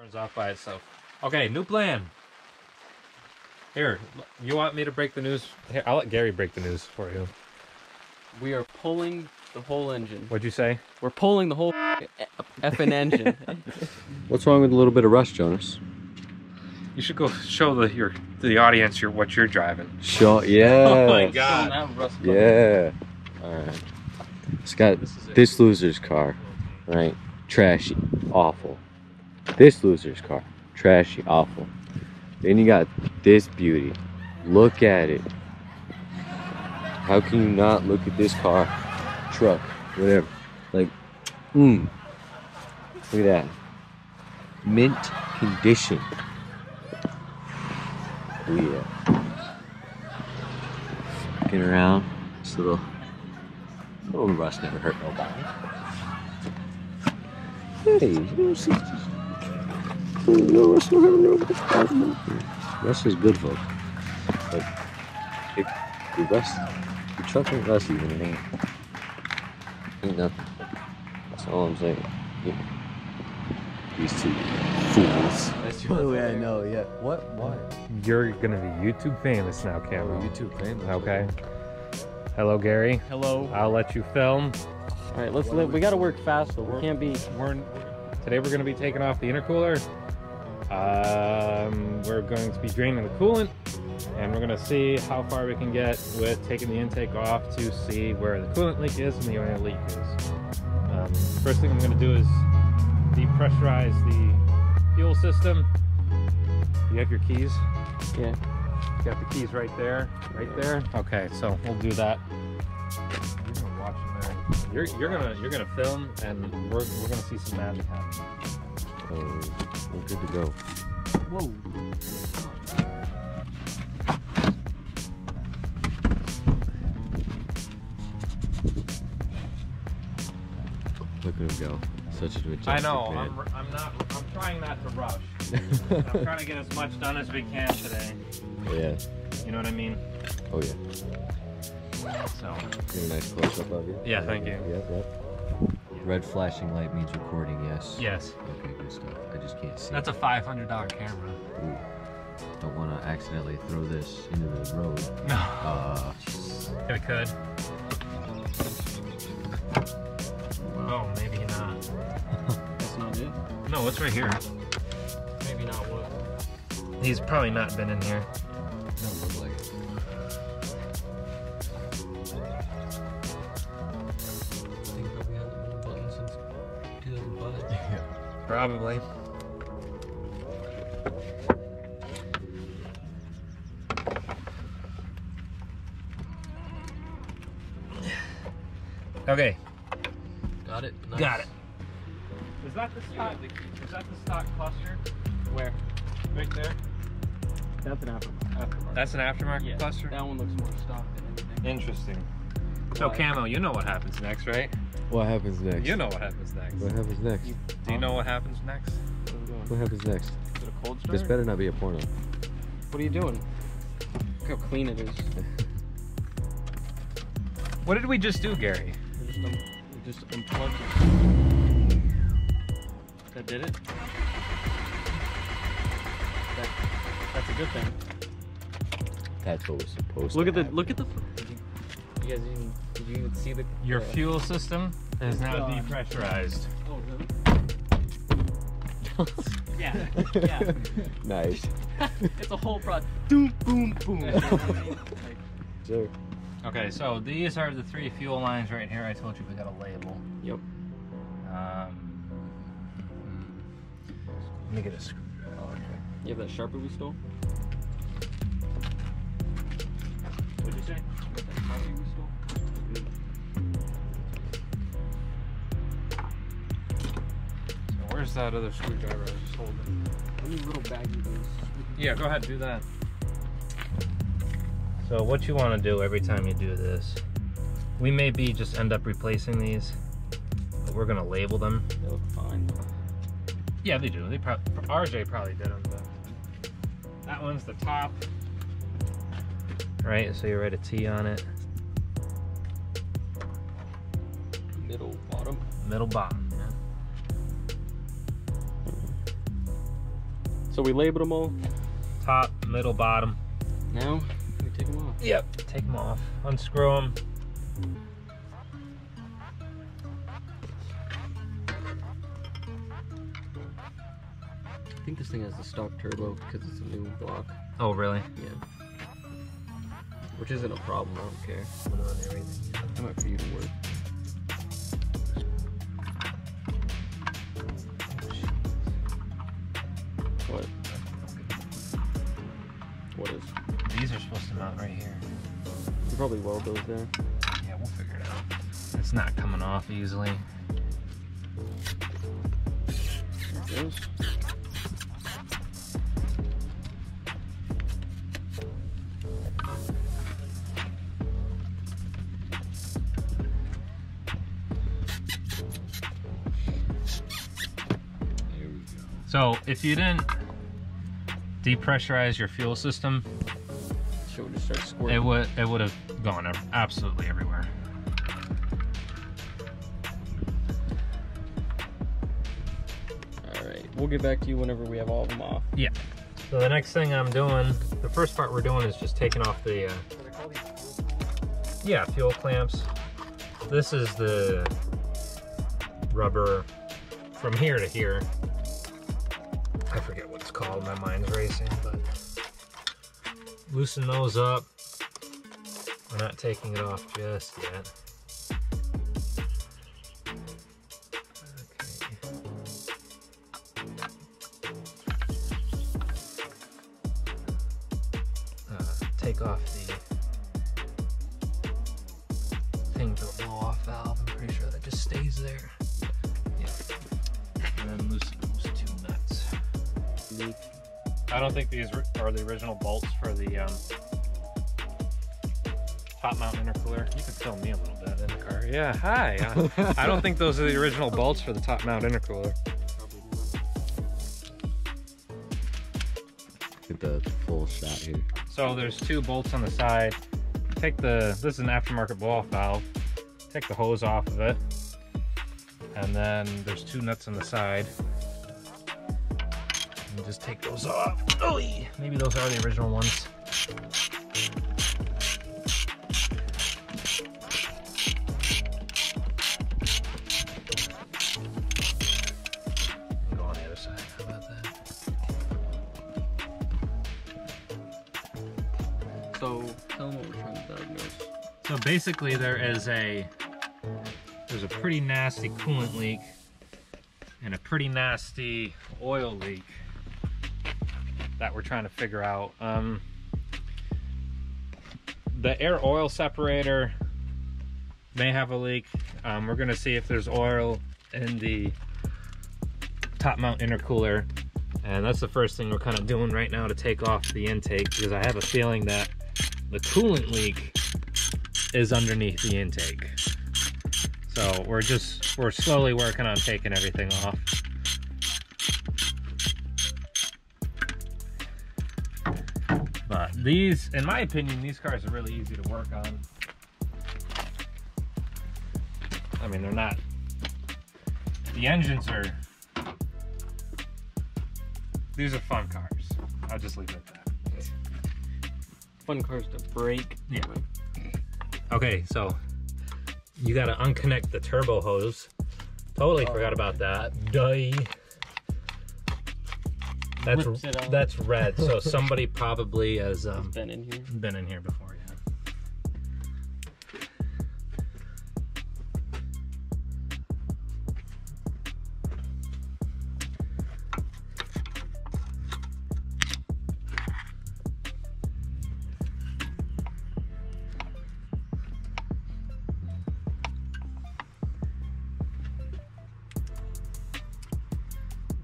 Camera's off by itself. Okay, new plan. Here, you want me to break the news? Here, I'll let Gary break the news for you. We are pulling the whole engine. What'd you say? We're pulling the whole effing engine. What's wrong with a little bit of rust, Jonas? You should go show the audience what you're driving. Show, yeah. Oh my god. Yeah. Alright. It's got this loser's car, right? Trashy, awful. This loser's car, trashy, awful. Then you got this beauty. Look at it. How can you not look at this car, truck, whatever? Like, look at that. Mint condition. Oh yeah. Looking around, this little rust never hurt nobody. Hey, you don't see no rust never hurt nobody. Rust is good, folks. But if the rust, the truck ain't rusty when it ain't nothing. That's all I'm saying. Yeah. These two fools. Oh yeah, I know. Yeah. What? Why? You're gonna be YouTube famous now, Camo. YouTube famous. Okay. Hello, Gary. Hello. I'll let you film. All right, let's live. We gotta work fast though. We can't be. Today we're gonna be taking off the intercooler. We're going to be draining the coolant, and we're gonna see how far we can get with taking the intake off to see where the coolant leak is and the oil leak is. First thing I'm gonna do is depressurize the fuel system. You have your keys? Yeah. You got the keys right there, right there. Okay, so we'll do that. You're gonna watch in there. You're gonna film, and we're gonna see some magic happen. Oh, we're good to go. Whoa. Look at him go. Such a majestic I know. man. I'm trying not to rush. I'm trying to get as much done as we can today. Yeah. You know what I mean? Oh yeah. So. Get a nice close up of you. Yeah, thank you. Yep. Red flashing light means recording. Yes. Yes. Okay, good stuff. I just can't see. That's a $500 camera. Ooh. Don't want to accidentally throw this into the road. No. It could. Oh, maybe not. That's not it. No, it's right here. Maybe not what. He's probably not been in here. Doesn't look like it. I think probably hasn't been a button since 2005. Yeah. Probably. Okay. Got it. Nice. Got it. Is that the stock? Is that the stock cluster? Where? Right there. That's an aftermarket. That's an aftermarket Yeah. cluster. That one looks more stock than anything. Interesting. So, Why? Camo, you know what happens next, right? What happens next? You know what happens next. What happens next? Do you know what happens next? What are we doing? What happens next? Is it a cold This start? better not be a porno. What are you doing? Look how clean it is. What did we just do, Gary? We just unplugged it. That did it? That's a good thing. That's what was supposed Look to at the happen. you guys did you even see the Your fuel system is now gone. depressurized. Oh really? Yeah. Yeah. Nice. It's a whole process. Boom boom boom. Sure. Okay, so these are the 3 fuel lines right here. I told you we got a label. Yep. Let me get a screwdriver. You have that Sharpie we stole? What'd you say? You got that Sharpie we stole? So where's that other screwdriver I was just holding? Any little baggy things. Yeah, go ahead, do that. So what you want to do every time you do this, we maybe just end up replacing these, but we're gonna label them. They look fine. Yeah, they do. They RJ probably did them, but that one's the top, right? So you write a T on it. Middle, bottom. Middle, bottom. Yeah. So we labeled them all. Top, middle, bottom. Now we take them off. Yep. Take them off. Unscrew them. I think this thing has the stock turbo because it's a new block. Oh, really? Yeah. Which isn't a problem. I don't care. Put on everything. That might for you to work. What? What is? These are supposed to mount right here. You probably weld those there. Yeah, we'll figure it out. It's not coming off easily. There it goes. So if you didn't depressurize your fuel system, Shit would just start squirting. it would have gone absolutely everywhere. Alright, we'll get back to you whenever we have all of them off. Yeah. So the next thing I'm doing, the first part we're doing is just taking off the fuel clamps. This is the rubber from here to here. I forget what it's called, my mind's racing, but loosen those up. We're not taking it off just yet. Okay. Take off the thing for the blow-off valve. I'm pretty sure that just stays there. Yeah. And then loosen those two nuts. I don't think these are the original bolts for the top mount intercooler. You can film me a little bit in the car. Yeah, hi. I don't think those are the original bolts for the top mount intercooler. Get the full shot here. So there's two bolts on the side. This is an aftermarket blow-off valve. Take the hose off of it. And then there's two nuts on the side. And just take those off. Oh, maybe those are the original ones. Go on the other side. How about that? So, tell them what we're trying to diagnose. So basically there's a pretty nasty coolant leak and a pretty nasty oil leak that we're trying to figure out. The air oil separator may have a leak. We're gonna see if there's oil in the top mount intercooler, and that's the first thing we're kind of doing right now to take off the intake, because I have a feeling that the coolant leak is underneath the intake. So we're slowly working on taking everything off. But these, in my opinion, these cars are really easy to work on. I mean, they're not, the engines are, these are fun cars. I'll just leave it at that. Fun cars to break. Yeah. Okay, so you gotta unconnect the turbo hose. Totally forgot about that. Duh. That's red, so somebody probably has Been in here. been in here before, yeah.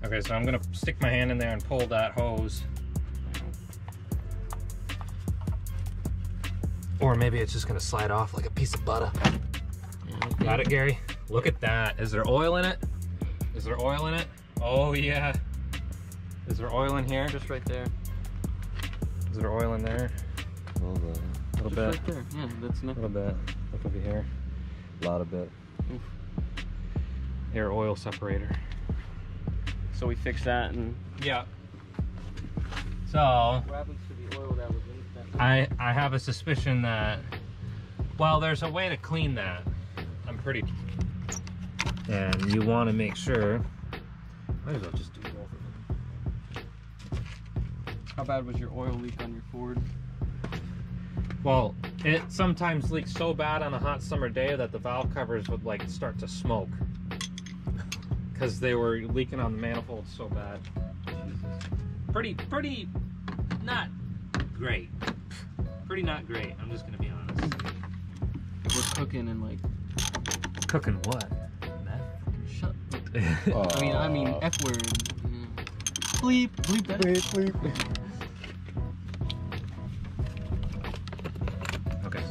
Okay, so I'm gonna stick my hand in there and pull that hose. Or maybe it's just gonna slide off like a piece of butter. Got it, Gary? Look at that. Is there oil in it? Is there oil in it? Oh yeah. Is there oil in here? Just right there. Is there oil in there? A little bit. A little Just bit. right there. Yeah, that's A nothing. little bit. Look over here. A lot of bit. Air oil separator. So we fix that and Yeah. So What happens to the oil that was in that? I have a suspicion that, well, there's a way to clean that. I'm pretty, and you want to make sure. Might as well just do both of them. How bad was your oil leak on your Ford? Well, it sometimes leaks so bad on a hot summer day that the valve covers would like start to smoke because they were leaking on the manifold so bad. Pretty not great. Pretty not great. I'm just gonna be honest. We're cooking and like Cooking what? Meth? shut. I mean F word. Bleep that. Bleep. Okay.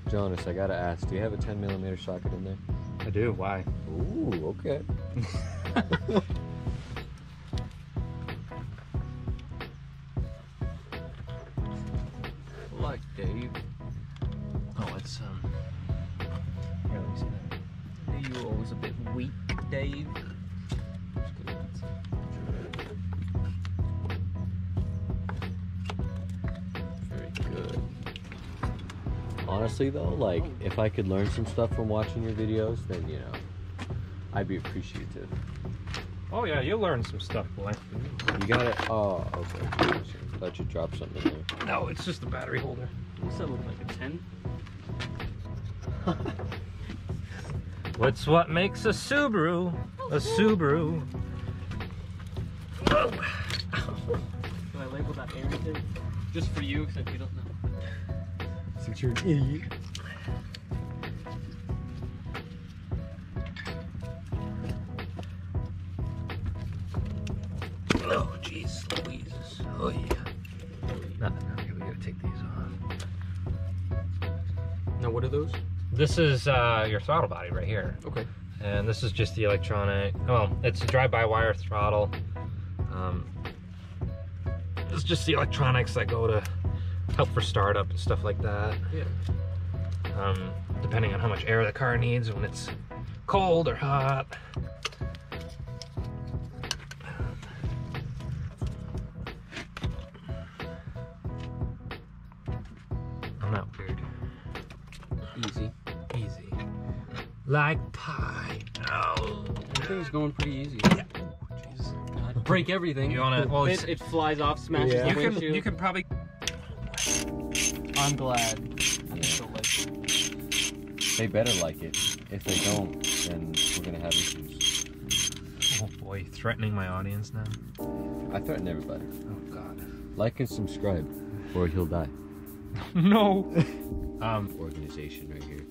Jonas, I gotta ask, do you have a 10mm socket in there? I do. Why? Ooh, okay. Like Dave. Oh, it's here, let me see that. You were always a bit weak, Dave. Very good. Honestly though, like, if I could learn some stuff from watching your videos, then, you know, I'd be appreciative. Oh yeah, you'll learn some stuff, boy. You got it? Oh, okay. Thought you dropped something in there. No, it's just a battery holder. What's that look like, a 10? What's what makes a Subaru a Subaru? Do I label that Arrington? Just for you, except you don't know. Since you're an idiot. Oh, jeez, Louise. Oh, yeah. Nothing. Okay, we gotta take these off. Now, what are those? This is your throttle body right here. Okay. And this is just the electronic. Oh, it's a drive-by-wire throttle. It's just the electronics that go to help for startup and stuff like that. Yeah. Depending on how much air the car needs when it's cold or hot. I'm not weird. Easy. Easy. Like pie. Oh. Everything's going pretty easy. Yeah. God, break everything. You wanna? Well, it flies off, smashes Yeah. the windshield. you can probably. I'm glad. I still like it. They better like it. If they don't, then we're gonna have issues. Oh boy, threatening my audience now. I threaten everybody. Oh god. Like and subscribe, or he'll die. No. Organization right here.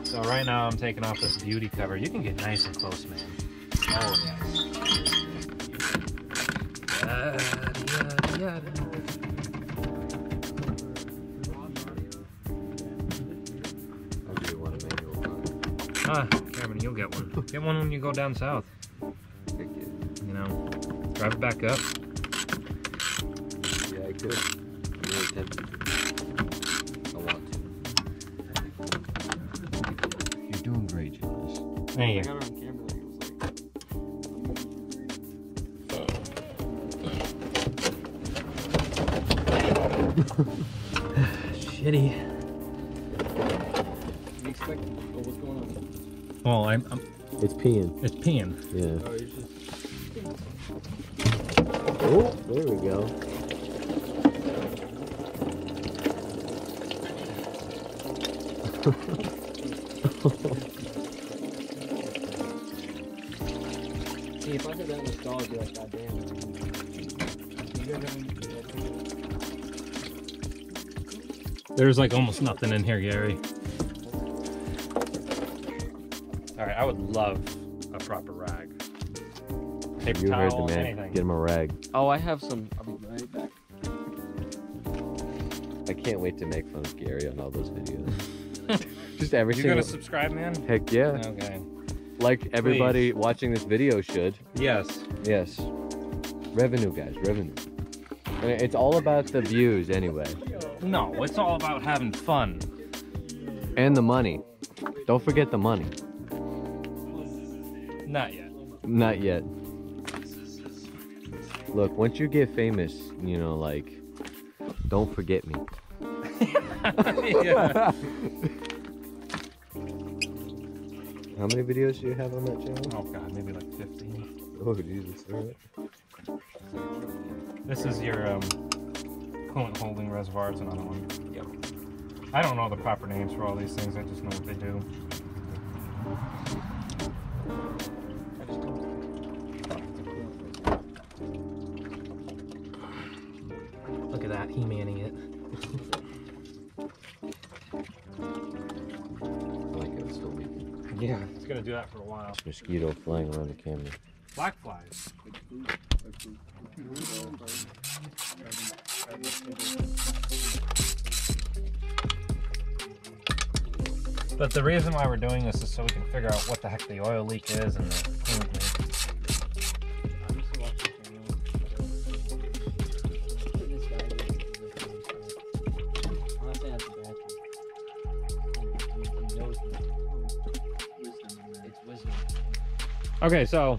So right now I'm taking off this beauty cover. You can get nice and close, man. Oh yes. Yada, yada, yada. I really want a manual car. Ah, Cameron, you'll get one. Get one when you go down south. Heck yeah. You know, drive it back up. Yeah, I could. I'm really tempted to. I want to. You're doing great, Jonas. There you I go. got it on camera. Like, Shitty. you expect? Oh, what's going on? Well, It's peeing. it's peeing. Yeah. Oh, you're just. Oh, there we go. See, if I had that in the stall, I'd be like, God damn. You guys have There's like almost nothing in here, Gary. All right, I would love a proper rag. Paper You heard towel, the man. anything. Get him a rag. Oh, I have some. I'll be right back. I can't wait to make fun of Gary on all those videos. Just every You single. gonna subscribe, man? Heck yeah. Okay. Like everybody watching this video should. Yes. Yes. Revenue, guys. Revenue. It's all about the views anyway. No, it's all about having fun. And the money. Don't forget the money. Not yet. Not yet. Look, once you get famous, you know, like, don't forget me. Yeah. How many videos do you have on that channel? Oh god, maybe like 15. Oh Jesus! All right. This is your coolant holding reservoir. It's another one. Yep. I don't know the proper names for all these things. I just know what they do. Look at that, he-manning it. Like it was still leaking. Yeah, it's gonna do that for a while. Mosquito flying around the camera. Black flies. But the reason why we're doing this is so we can figure out what the heck the oil leak is and the coolant leak. Okay, so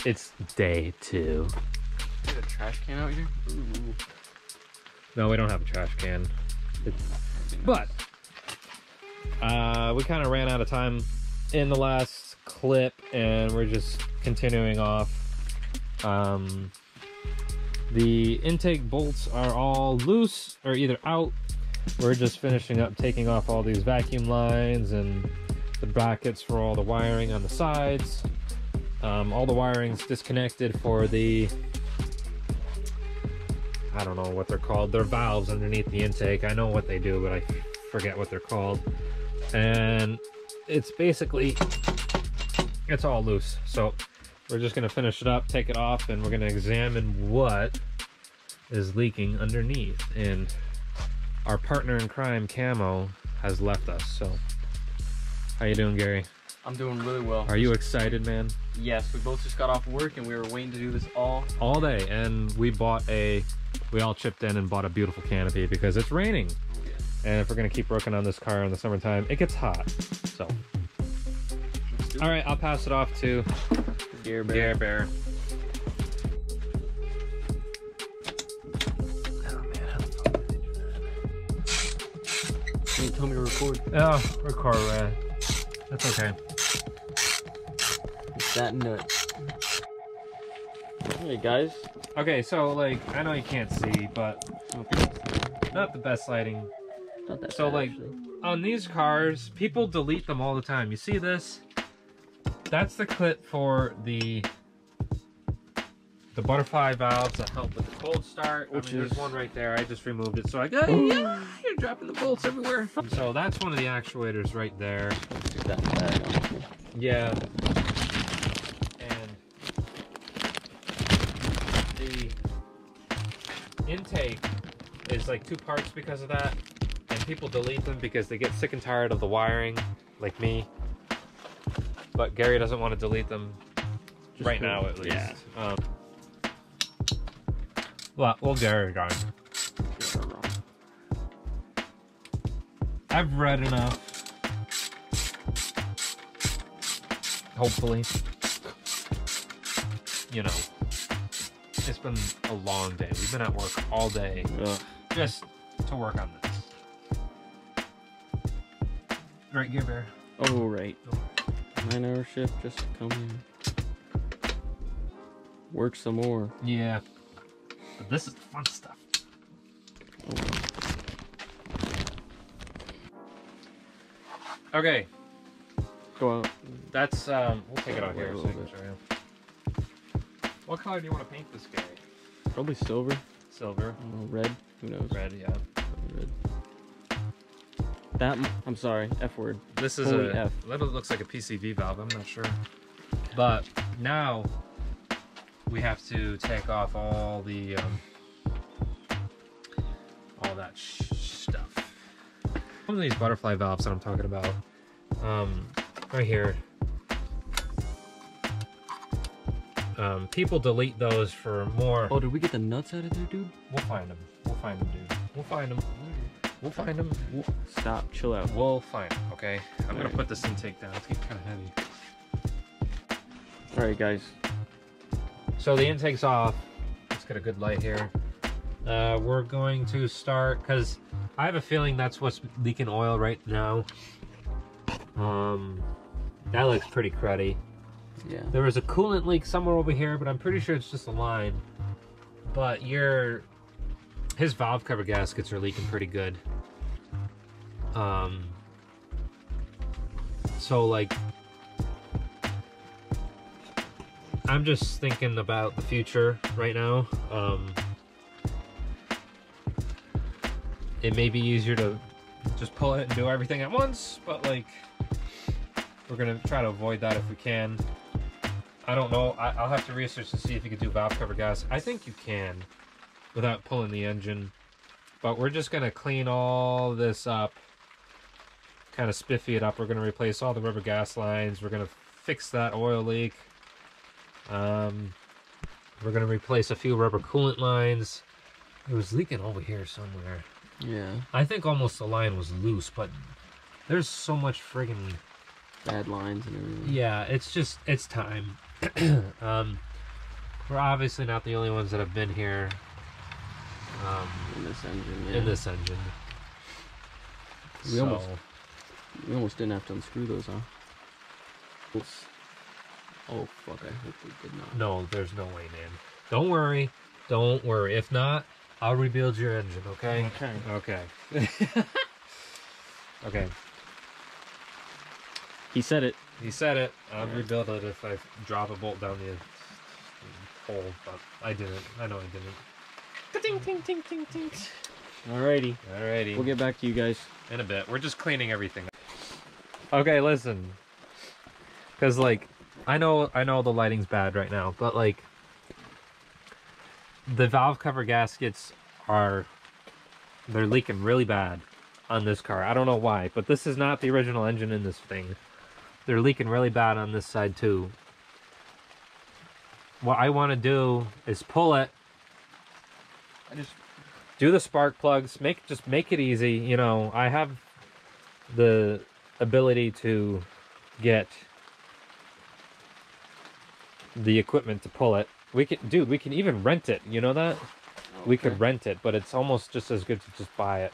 it's day 2. Is a trash can out here? Ooh. No, we don't have a trash can. But we kind of ran out of time in the last clip, and we're just continuing off. The intake bolts are all loose or either out. We're just finishing up taking off all these vacuum lines and the brackets for all the wiring on the sides. All the wiring's disconnected for the, I don't know what they're called. They're valves underneath the intake. I know what they do, but I forget what they're called. And it's basically, it's all loose. So we're just gonna finish it up, take it off, and we're gonna examine what is leaking underneath. And our partner in crime, Camo, has left us. So how you doing, Gary? I'm doing really well. Are you excited, man? Yes, we both just got off work and we were waiting to do this all day. And we all chipped in and bought a beautiful canopy because it's raining. Yeah. And if we're gonna keep working on this car in the summertime, it gets hot. So, all right, I'll pass it off to Gear Bear. Oh man, Can you tell me to record? oh, record, man. That's okay. It's that nut. Hey guys. Okay, so like, I know you can't see, but not the best lighting. Not that So bad, like, actually. on these cars, people delete them all the time. You see this? That's the clip for the butterfly valves that help with the cold start. Which there's is- one right there. I just removed it, so I go, yeah, you're dropping the bolts everywhere. So that's one of the actuators right there. Get that bag off. Yeah. And the intake is like 2 parts because of that. And people delete them because they get sick and tired of the wiring, like me. But Gary doesn't want to delete them right now, at least. Yeah. Well, Gary gone. I've read enough. Hopefully. You know, it's been a long day. We've been at work all day just to work on this. Right, Gear Bear? Oh, right. 9-hour shift just to come in. Work some more. Yeah. But this is the fun stuff. Okay, Go out. that's we'll take it out here Wait a so you little can show you. What color do you want to paint this guy? Probably silver. Silver, Red. Who knows? red, yeah. Red. I'm sorry. F word. This is Holy a F. little looks like a PCV valve. I'm not sure, but now we have to take off all the all that stuff. One of these butterfly valves that I'm talking about, right here. People delete those for more. Oh, did we get the nuts out of there, dude? We'll find them. We'll find them, dude. We'll find them. We'll find them. Stop. Chill out. We'll find them, okay? I'm gonna put this intake down. It's getting kind of heavy. All right, guys. So the intake's off. Let's get a good light here. We're going to start, because I have a feeling that's what's leaking oil right now. That looks pretty cruddy. Yeah. There was a coolant leak somewhere over here, but I'm pretty sure it's just a line. But his valve cover gaskets are leaking pretty good. So like, I'm just thinking about the future right now. It may be easier to just pull it and do everything at once, but like, we're gonna try to avoid that if we can. I don't know, I'll have to research to see if you can do valve cover gas. I think you can without pulling the engine, but we're just gonna clean all this up, kind of spiffy it up. We're gonna replace all the rubber gas lines. We're gonna fix that oil leak. We're gonna replace a few rubber coolant lines. It was leaking over here somewhere. Yeah. I think almost the line was loose, but there's so much friggin' Bad lines and everything. yeah, it's time. We're obviously not the only ones that have been here In this engine. Yeah. in this engine. We almost didn't have to unscrew those, huh? Oops. Oh fuck! I hope we did not. No, there's no way, man. Don't worry. Don't worry. If not, I'll rebuild your engine, okay? Okay. Okay. Okay. He said it. He said it. I'll rebuild it if I drop a bolt down the hole, but I didn't. I know I didn't. Ting, ting, ting, ting, ting. Alrighty. Alrighty. We'll get back to you guys. In a bit. We're just cleaning everything up. Okay, listen. Because, like, I know the lighting's bad right now, but, like, the valve cover gaskets they're leaking really bad on this car. I don't know why, but this is not the original engine in this thing. They're leaking really bad on this side, too. What I want to do is pull it. Do the spark plugs, just make it easy. You know, I have the ability to get the equipment to pull it. We can even rent it. You know that? Okay. We could rent it, but it's almost just as good to just buy it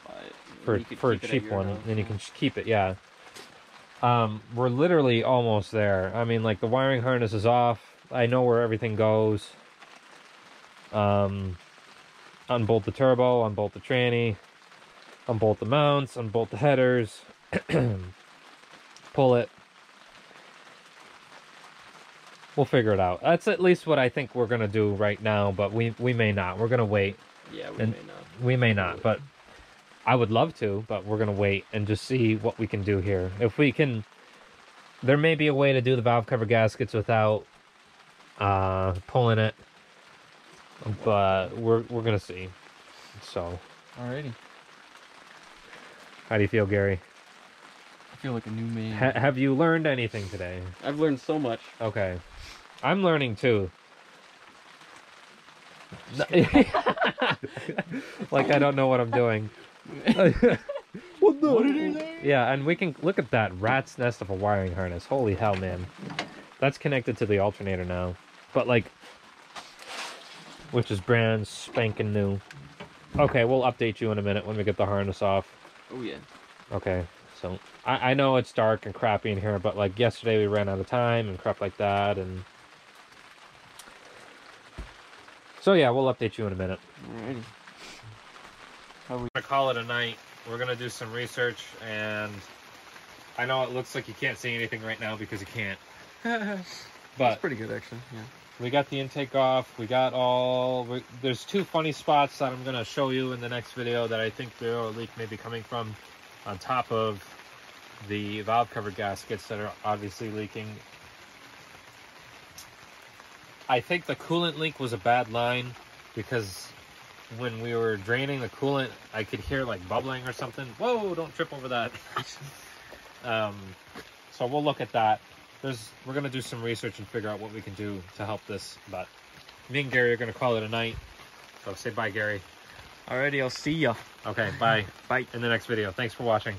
for a cheap one, and you can keep it. Yeah. We're literally almost there. I mean, like, the wiring harness is off. I know where everything goes. Unbolt the turbo, unbolt the tranny, unbolt the mounts, unbolt the headers, pull it. We'll figure it out. That's at least what I think we're gonna do right now, but we may not. We're gonna wait. Yeah, we may not. We may not, but I would love to, but we're gonna wait and just see what we can do here. If we can, there may be a way to do the valve cover gaskets without pulling it. But we're gonna see. So, Alrighty. How do you feel, Gary? I feel like a new man. Have you learned anything today? I've learned so much. Okay, I'm learning too. Like, I don't know what I'm doing. What did he say? Yeah, and we can look at that rat's nest of a wiring harness. Holy hell, man! That's connected to the alternator now, but like, which is brand spanking new. Okay, we'll update you in a minute when we get the harness off. Oh yeah. Okay, so I know it's dark and crappy in here, but like yesterday we ran out of time and crap like that, and so yeah, we'll update you in a minute. Alrighty. We're gonna call it a night. We're gonna do some research, and I know it looks like you can't see anything right now because you can't. But That's pretty good, actually. Yeah. we got the intake off. We got there's two funny spots that I'm going to show you in the next video that I think the oil leak may be coming from, on top of the valve cover gaskets that are obviously leaking. I think the coolant leak was a bad line, because when we were draining the coolant, I could hear like bubbling or something. Whoa, don't trip over that. So we'll look at that. We're going to do some research and figure out what we can do to help this, but me and Gary are going to call it a night. So say bye, Gary. Alrighty, I'll see ya. Okay, bye. Bye. In the next video. Thanks for watching.